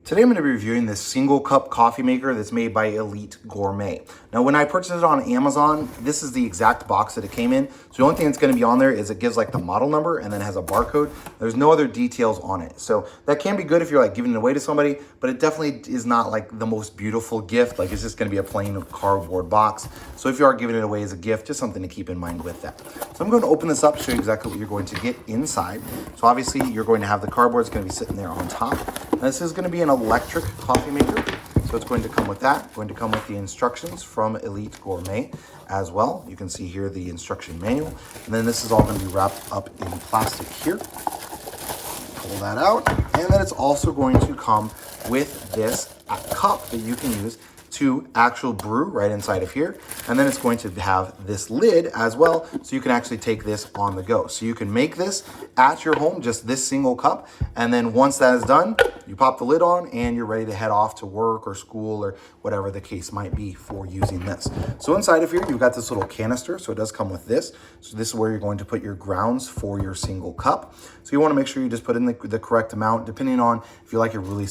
Today I'm going to be reviewing this single cup coffee maker that's made by Elite Gourmet. Now when I purchased it on Amazon, this is the exact box that it came in. So the only thing that's going to be on there is it gives like the model number and then has a barcode. There's no other details on it. So that can be good if you're like giving it away to somebody, but it definitely is not like the most beautiful gift. Like it's just going to be a plain cardboard box. So if you are giving it away as a gift, just something to keep in mind with that. So I'm going to open this up, show you exactly what you're going to get inside. So obviously you're going to have the cardboard. It's going to be sitting there on top. Now, this is going to be an electric coffee maker. So it's going to come with that, going to come with the instructions from Elite Gourmet as well. You can see here the instruction manual. And then this is all going to be wrapped up in plastic here. Pull that out. And then it's also going to come with this cup that you can use to actual brew right inside of here. And then it's going to have this lid as well, so you can actually take this on the go. So you can make this at your home, just this single cup. And then once that is done, you pop the lid on and you're ready to head off to work or school or whatever the case might be for using this. So inside of here, you've got this little canister. So it does come with this. So this is where you're going to put your grounds for your single cup. So you want to make sure you just put in the correct amount, depending on if you like it really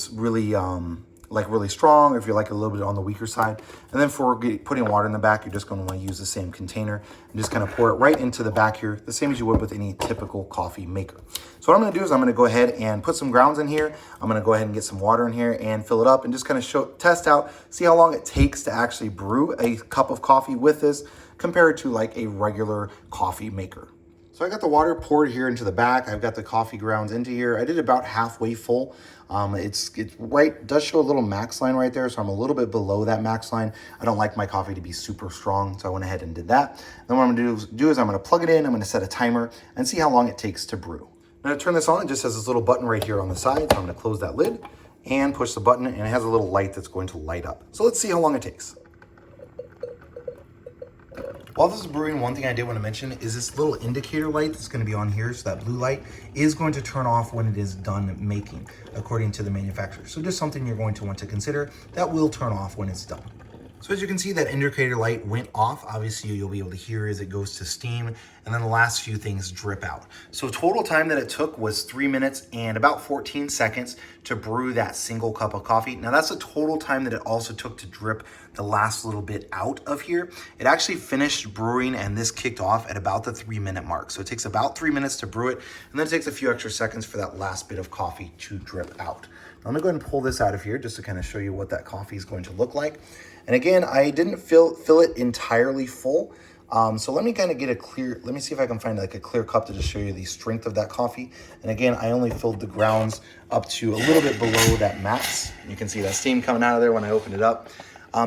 strong, or if you like it a little bit on the weaker side. And then for putting water in the back, you're just going to want to use the same container and just kind of pour it right into the back here, the same as you would with any typical coffee maker. So what I'm going to do is I'm going to go ahead and put some grounds in here. I'm going to go ahead and get some water in here and fill it up and just kind of test out, see how long it takes to actually brew a cup of coffee with this compared to like a regular coffee maker. So I got the water poured here into the back. I've got the coffee grounds into here. I did about halfway full. It's right, does show a little max line right there, so I'm a little bit below that max line. I don't like my coffee to be super strong, so I went ahead and did that. Then what I'm gonna do is I'm gonna plug it in, I'm gonna set a timer and see how long it takes to brew. Now to turn this on, it just has this little button right here on the side, so I'm gonna close that lid and push the button, and it has a little light that's going to light up. So let's see how long it takes. While this is brewing, one thing I did want to mention is this little indicator light that's going to be on here. So that blue light is going to turn off when it is done making, according to the manufacturer. So just something you're going to want to consider. That will turn off when it's done. So as you can see, that indicator light went off. Obviously, you'll be able to hear as it goes to steam, and then the last few things drip out. So total time that it took was 3 minutes and about 14 seconds to brew that single cup of coffee. Now that's the total time that it also took to drip the last little bit out of here. It actually finished brewing and this kicked off at about the 3-minute mark. So it takes about 3 minutes to brew it, and then it takes a few extra seconds for that last bit of coffee to drip out. Now, let me go ahead and pull this out of here just to kind of show you what that coffee is going to look like. And again, I didn't fill it entirely full. So let me kind of get let me see if I can find like a clear cup to just show you the strength of that coffee. And again, I only filled the grounds up to a little bit below that max. You can see that steam coming out of there when I opened it up.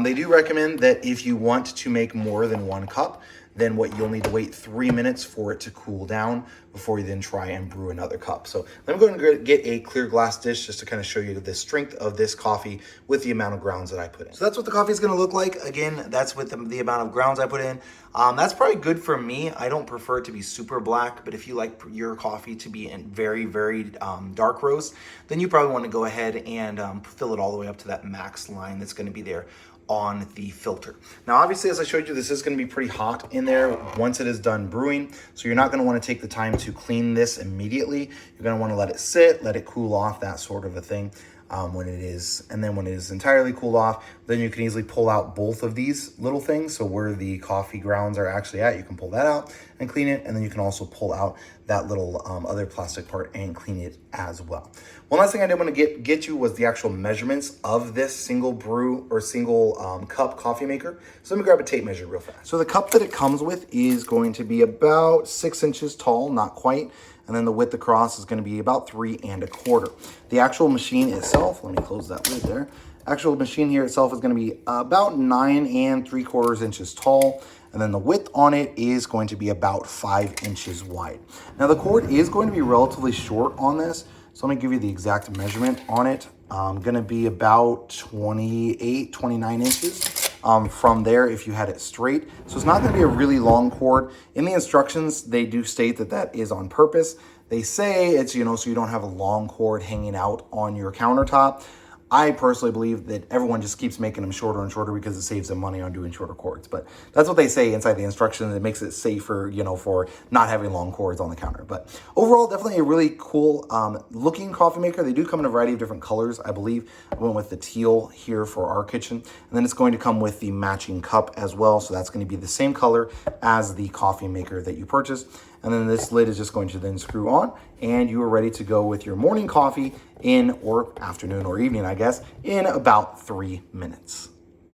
They do recommend that if you want to make more than 1 cup, then you'll need to wait 3 minutes for it to cool down before you then try and brew another cup. So let me go ahead and get a clear glass dish just to kind of show you the strength of this coffee with the amount of grounds that I put in. So that's what the coffee is going to look like. Again, that's with the amount of grounds I put in. That's probably good for me. I don't prefer it to be super black, but if you like your coffee to be in very, very dark roast, then you probably want to go ahead and fill it all the way up to that max line that's going to be there on the filter. Now, obviously, as I showed you, this is going to be pretty hot in there once it is done brewing. So you're not going to want to take the time to clean this immediately. You're going to want to let it sit, let it cool off, that sort of a thing. When it is entirely cooled off, then you can easily pull out both of these little things. So where the coffee grounds are actually at, you can pull that out and clean it. And then you can also pull out that little other plastic part and clean it as well. One last thing I did want to get you was the actual measurements of this single brew or single cup coffee maker. So let me grab a tape measure real fast. So the cup that it comes with is going to be about 6 inches tall, not quite. And then the width across is going to be about 3 1/4. The actual machine itself, let me close that lid there. Actual machine here itself is going to be about 9 3/4 inches tall. And then the width on it is going to be about 5 inches wide. Now the cord is going to be relatively short on this. So let me give you the exact measurement on it. Going to be about 28, 29 inches. From there if you had it straight. So it's not going to be a really long cord. In the instructions, they do state that that is on purpose. They say it's, so you don't have a long cord hanging out on your countertop. I personally believe that everyone just keeps making them shorter and shorter because it saves them money on doing shorter cords. But that's what they say inside the instructions. It makes it safer, you know, for not having long cords on the counter. But overall, definitely a really cool looking coffee maker. They do come in a variety of different colors, I believe. I went with the teal here for our kitchen. And then it's going to come with the matching cup as well. So that's going to be the same color as the coffee maker that you purchased. And then this lid is just going to then screw on, and you are ready to go with your morning coffee in, or afternoon or evening, I guess, in about 3 minutes.